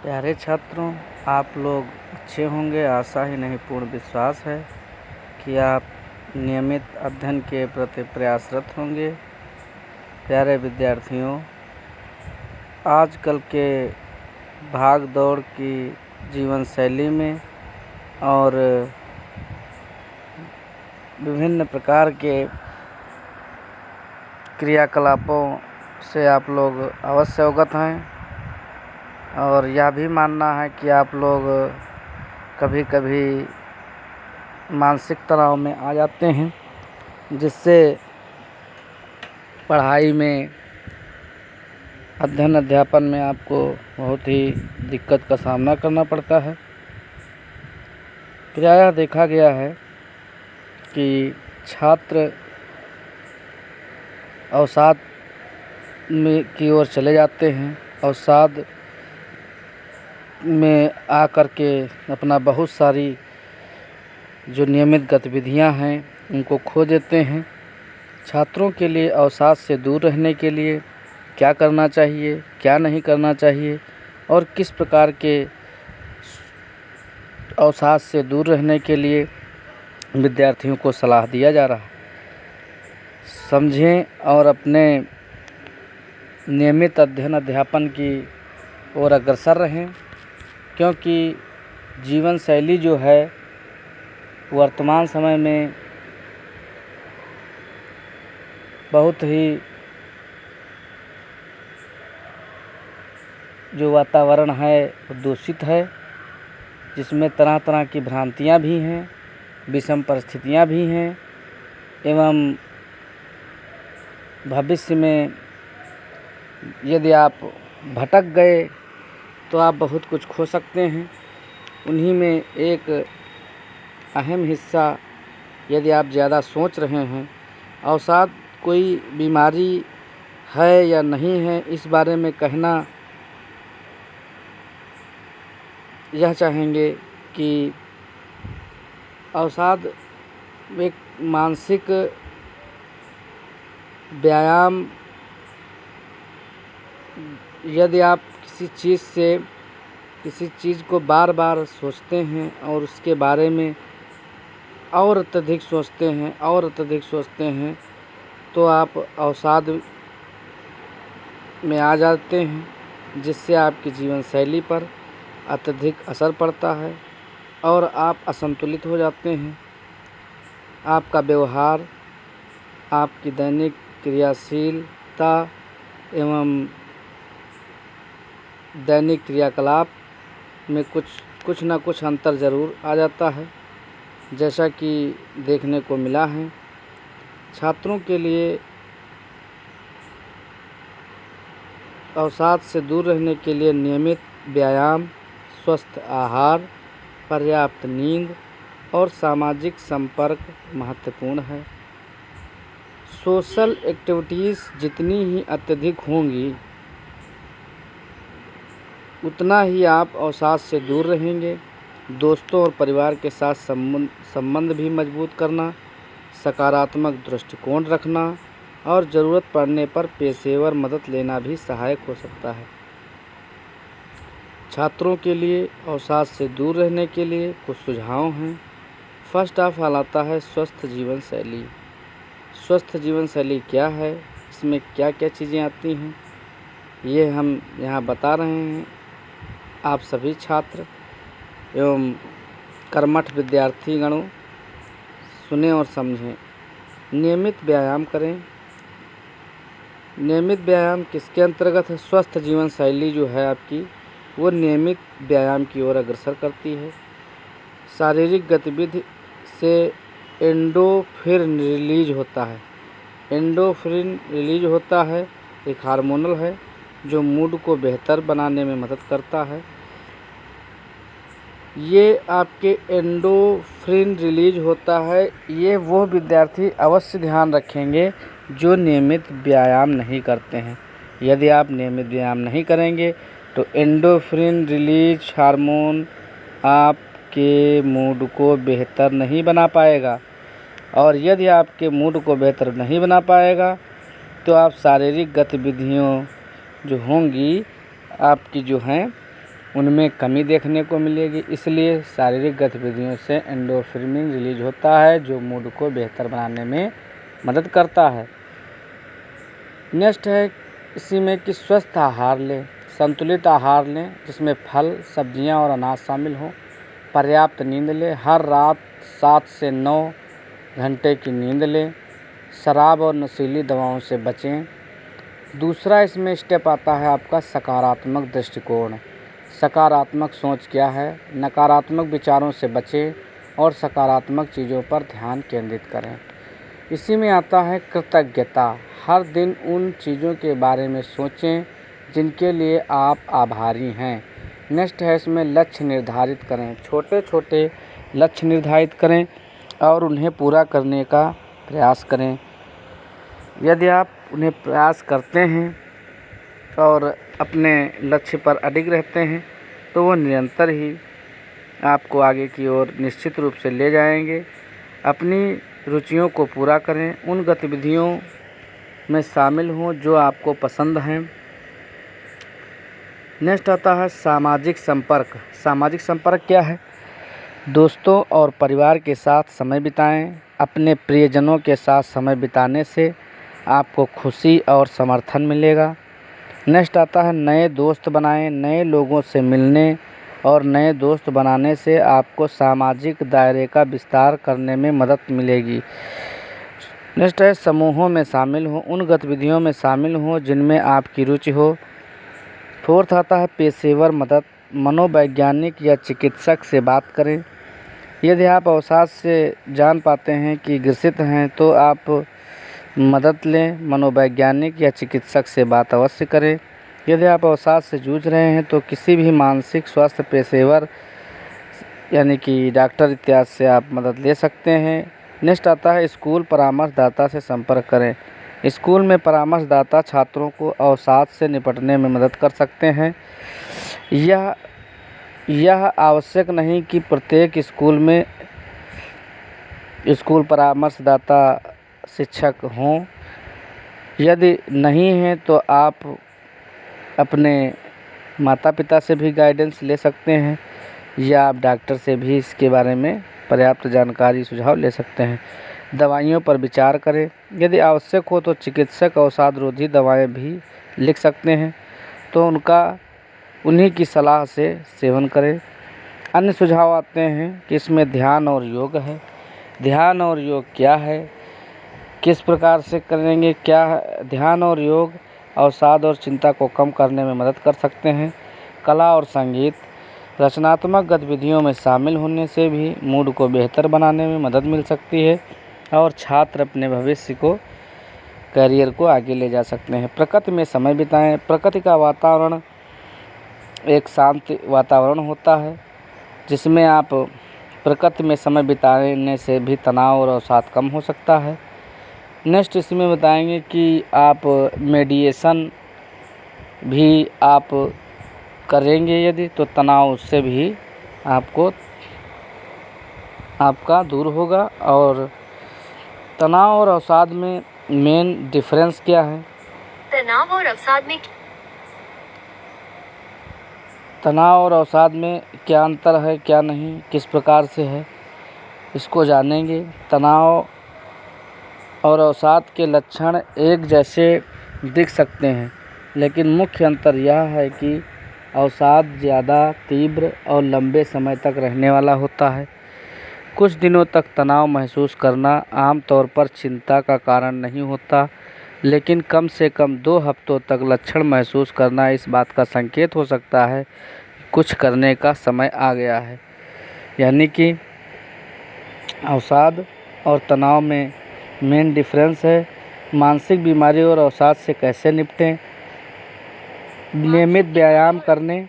प्यारे छात्रों, आप लोग अच्छे होंगे। आशा ही नहीं पूर्ण विश्वास है कि आप नियमित अध्ययन के प्रति प्रयासरत होंगे। प्यारे विद्यार्थियों, आजकल के भाग दौड़ की जीवन शैली में और विभिन्न प्रकार के क्रियाकलापों से आप लोग अवश्य अवगत हैं और यह भी मानना है कि आप लोग कभी कभी मानसिक तनाव में आ जाते हैं, जिससे पढ़ाई में, अध्ययन अध्यापन में आपको बहुत ही दिक्कत का सामना करना पड़ता है। प्रायः देखा गया है कि छात्र अवसाद में की ओर चले जाते हैं। अवसाद में आकर के अपना बहुत सारी जो नियमित गतिविधियां हैं उनको खो देते हैं। छात्रों के लिए अवसाद से दूर रहने के लिए क्या करना चाहिए, क्या नहीं करना चाहिए और किस प्रकार के अवसाद से दूर रहने के लिए विद्यार्थियों को सलाह दिया जा रहा है, समझें और अपने नियमित अध्ययन अध्यापन की ओर अग्रसर रहें। क्योंकि जीवन शैली जो है वर्तमान समय में बहुत ही जो वातावरण है वो दूषित है, जिसमें तरह तरह की भ्रांतियां भी हैं, विषम परिस्थितियां भी हैं एवं भविष्य में यदि आप भटक गए तो आप बहुत कुछ खो सकते हैं। उन्हीं में एक अहम हिस्सा, यदि आप ज़्यादा सोच रहे हैं, अवसाद कोई बीमारी है या नहीं है, इस बारे में कहना यह चाहेंगे कि अवसाद एक मानसिक व्यायाम, यदि आप किसी चीज़ को बार बार सोचते हैं और उसके बारे में और अत्यधिक सोचते हैं तो आप अवसाद में आ जाते हैं, जिससे आपकी जीवन शैली पर अत्यधिक असर पड़ता है और आप असंतुलित हो जाते हैं। आपका व्यवहार, आपकी दैनिक क्रियाशीलता एवं दैनिक क्रियाकलाप में कुछ न कुछ अंतर ज़रूर आ जाता है, जैसा कि देखने को मिला है। छात्रों के लिए अवसाद से दूर रहने के लिए नियमित व्यायाम, स्वस्थ आहार, पर्याप्त नींद और सामाजिक संपर्क महत्वपूर्ण है। सोशल एक्टिविटीज़ जितनी ही अत्यधिक होंगी उतना ही आप अवसाद से दूर रहेंगे। दोस्तों और परिवार के साथ संबंध भी मजबूत करना, सकारात्मक दृष्टिकोण रखना और ज़रूरत पड़ने पर पेशेवर मदद लेना भी सहायक हो सकता है। छात्रों के लिए अवसाद से दूर रहने के लिए कुछ सुझाव हैं। फर्स्ट ऑफ ऑल आता है स्वस्थ जीवन शैली। स्वस्थ जीवन शैली क्या है, इसमें क्या क्या चीज़ें आती हैं, ये हम यहाँ बता रहे हैं। आप सभी छात्र एवं कर्मठ विद्यार्थीगणों सुने और समझें। नियमित व्यायाम करें। नियमित व्यायाम किसके अंतर्गत है? स्वस्थ जीवन शैली जो है आपकी, वो नियमित व्यायाम की ओर अग्रसर करती है। शारीरिक गतिविधि से एंडोर्फिन रिलीज होता है। एंडोर्फिन रिलीज होता है, एक हार्मोनल है जो मूड को बेहतर बनाने में मदद करता है। ये आपके एंडोर्फिन रिलीज होता है, ये वो विद्यार्थी अवश्य ध्यान रखेंगे जो नियमित व्यायाम नहीं करते हैं। यदि आप नियमित व्यायाम नहीं करेंगे तो एंडोर्फिन रिलीज हार्मोन आपके मूड को बेहतर नहीं बना पाएगा, और यदि आपके मूड को बेहतर नहीं बना पाएगा तो आप शारीरिक गतिविधियों जो होंगी आपकी जो हैं उनमें कमी देखने को मिलेगी। इसलिए शारीरिक गतिविधियों से एंडोर्फिन रिलीज होता है जो मूड को बेहतर बनाने में मदद करता है। नेक्स्ट है इसी में कि स्वस्थ आहार लें, संतुलित आहार लें जिसमें फल, सब्जियां और अनाज शामिल हों। पर्याप्त नींद लें, हर रात 7 से 9 घंटे की नींद लें। शराब और नशीली दवाओं से बचें। दूसरा इसमें स्टेप आता है आपका सकारात्मक दृष्टिकोण। सकारात्मक सोच क्या है? नकारात्मक विचारों से बचें और सकारात्मक चीज़ों पर ध्यान केंद्रित करें। इसी में आता है कृतज्ञता। हर दिन उन चीज़ों के बारे में सोचें जिनके लिए आप आभारी हैं। नेक्स्ट है इसमें लक्ष्य निर्धारित करें। छोटे छोटे लक्ष्य निर्धारित करें और उन्हें पूरा करने का प्रयास करें। यदि आप उन्हें प्रयास करते हैं और अपने लक्ष्य पर अडिग रहते हैं तो वो निरंतर ही आपको आगे की ओर निश्चित रूप से ले जाएंगे। अपनी रुचियों को पूरा करें, उन गतिविधियों में शामिल हों जो आपको पसंद हैं। नेक्स्ट आता है सामाजिक संपर्क। सामाजिक संपर्क क्या है? दोस्तों और परिवार के साथ समय बिताएं। अपने प्रियजनों के साथ समय बिताने से आपको खुशी और समर्थन मिलेगा। नेक्स्ट आता है नए दोस्त बनाएं। नए लोगों से मिलने और नए दोस्त बनाने से आपको सामाजिक दायरे का विस्तार करने में मदद मिलेगी। नेक्स्ट है समूहों में शामिल हों, उन गतिविधियों में शामिल हों जिनमें आपकी रुचि हो। फोर्थ आता है पेशेवर मदद। मनोवैज्ञानिक या चिकित्सक से बात करें। यदि आप अवसाद से जान पाते हैं कि ग्रसित हैं तो आप मदद लें। मनोवैज्ञानिक या चिकित्सक से बात अवश्य करें। यदि आप अवसाद से जूझ रहे हैं तो किसी भी मानसिक स्वास्थ्य पेशेवर यानी कि डॉक्टर इत्यादि से आप मदद ले सकते हैं। नेक्स्ट आता है स्कूल परामर्शदाता से संपर्क करें। स्कूल में परामर्शदाता छात्रों को अवसाद से निपटने में मदद कर सकते हैं। यह आवश्यक नहीं कि प्रत्येक स्कूल में स्कूल परामर्शदाता शिक्षक हों। यदि नहीं हैं तो आप अपने माता पिता से भी गाइडेंस ले सकते हैं या आप डॉक्टर से भी इसके बारे में पर्याप्त जानकारी सुझाव ले सकते हैं। दवाइयों पर विचार करें। यदि आवश्यक हो तो चिकित्सक अवसाद रोधी दवाएं भी लिख सकते हैं तो उन्हीं की सलाह से सेवन करें। अन्य सुझाव आते हैं कि इसमें ध्यान और योग है। ध्यान और योग क्या है, किस प्रकार से करेंगे, क्या है? ध्यान और योग अवसाद और चिंता को कम करने में मदद कर सकते हैं। कला और संगीत, रचनात्मक गतिविधियों में शामिल होने से भी मूड को बेहतर बनाने में मदद मिल सकती है और छात्र अपने भविष्य को करियर को आगे ले जा सकते हैं। प्रकृति में समय बिताएं। प्रकृति का वातावरण एक शांत वातावरण होता है जिसमें आप प्रकृति में समय बिताने से भी तनाव और अवसाद कम हो सकता है। नेक्स्ट इसमें बताएंगे कि आप मेडिटेशन भी आप करेंगे यदि तो तनाव उससे भी आपका दूर होगा। और तनाव और अवसाद में मेन डिफरेंस क्या है? तनाव और अवसाद में क्या अंतर है, क्या नहीं, किस प्रकार से है, इसको जानेंगे। तनाव और अवसाद के लक्षण एक जैसे दिख सकते हैं लेकिन मुख्य अंतर यह है कि अवसाद ज़्यादा तीव्र और लंबे समय तक रहने वाला होता है। कुछ दिनों तक तनाव महसूस करना आमतौर पर चिंता का कारण नहीं होता, लेकिन कम से कम 2 हफ्तों तक लक्षण महसूस करना इस बात का संकेत हो सकता है कि कुछ करने का समय आ गया है। यानी कि अवसाद और तनाव में मेन डिफरेंस है। मानसिक बीमारी और अवसाद से कैसे निपटें, नियमित व्यायाम करने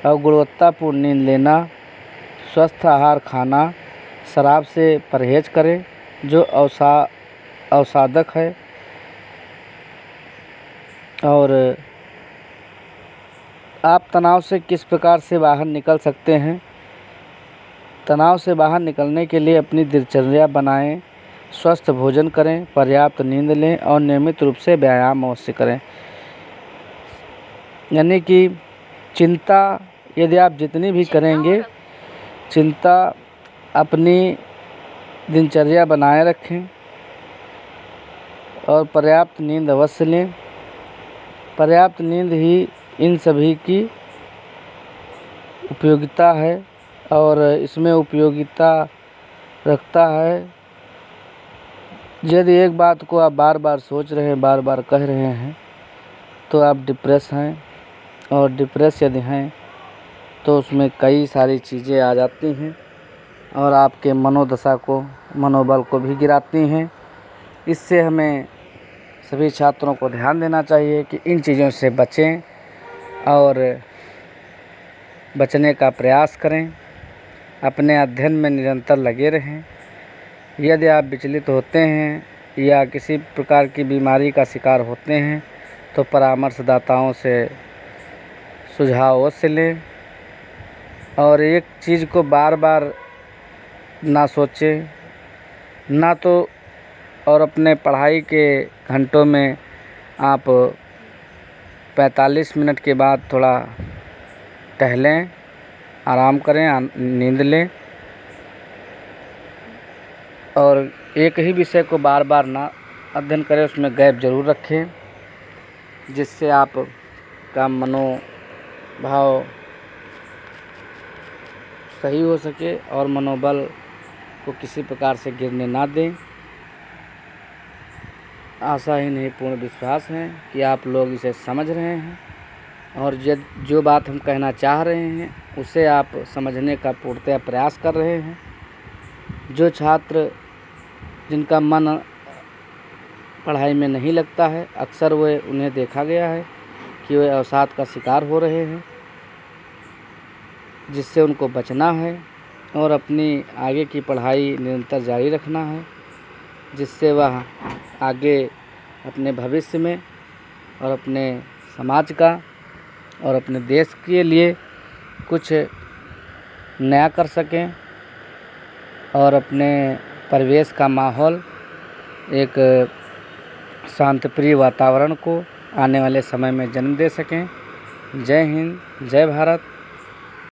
और गुणवत्तापूर्ण नींद लेना, स्वस्थ आहार खाना, शराब से परहेज करें जो अवसादक है, और आप तनाव से किस प्रकार से बाहर निकल सकते हैं। तनाव से बाहर निकलने के लिए अपनी दिनचर्या बनाएं, स्वस्थ भोजन करें, पर्याप्त नींद लें और नियमित रूप से व्यायाम अवश्य करें। यानी कि चिंता यदि आप जितनी भी करेंगे चिंता अपनी दिनचर्या बनाए रखें और पर्याप्त नींद अवश्य लें। पर्याप्त नींद ही इन सभी की उपयोगिता है और इसमें उपयोगिता रखता है। यदि एक बात को आप बार बार सोच रहे हैं, बार बार कह रहे हैं, तो आप डिप्रेस हैं, और डिप्रेस यदि हैं तो उसमें कई सारी चीज़ें आ जाती हैं और आपके मनोदशा को, मनोबल को भी गिराती हैं। इससे हमें सभी छात्रों को ध्यान देना चाहिए कि इन चीज़ों से बचें और बचने का प्रयास करें। अपने अध्ययन में निरंतर लगे रहें। यदि आप विचलित होते हैं या किसी प्रकार की बीमारी का शिकार होते हैं तो परामर्शदाताओं से सुझाव अवश्य लें और एक चीज़ को बार बार ना सोचें, ना तो और अपने पढ़ाई के घंटों में आप 45 मिनट के बाद थोड़ा टहलें, आराम करें, नींद लें और एक ही विषय को बार बार ना अध्ययन करें, उसमें गैप ज़रूर रखें, जिससे आपका मनोभाव सही हो सके और मनोबल को किसी प्रकार से गिरने ना दें। आशा ही नहीं पूर्ण विश्वास है कि आप लोग इसे समझ रहे हैं और जो बात हम कहना चाह रहे हैं उसे आप समझने का पूर्णतः प्रयास कर रहे हैं। जो छात्र जिनका मन पढ़ाई में नहीं लगता है, अक्सर उन्हें देखा गया है कि वे अवसाद का शिकार हो रहे हैं, जिससे उनको बचना है और अपनी आगे की पढ़ाई निरंतर जारी रखना है, जिससे वह आगे अपने भविष्य में और अपने समाज का और अपने देश के लिए कुछ नया कर सकें और अपने परिवेश का माहौल, एक शांतिप्रिय वातावरण को आने वाले समय में जन्म दे सकें। जय हिंद, जय भारत।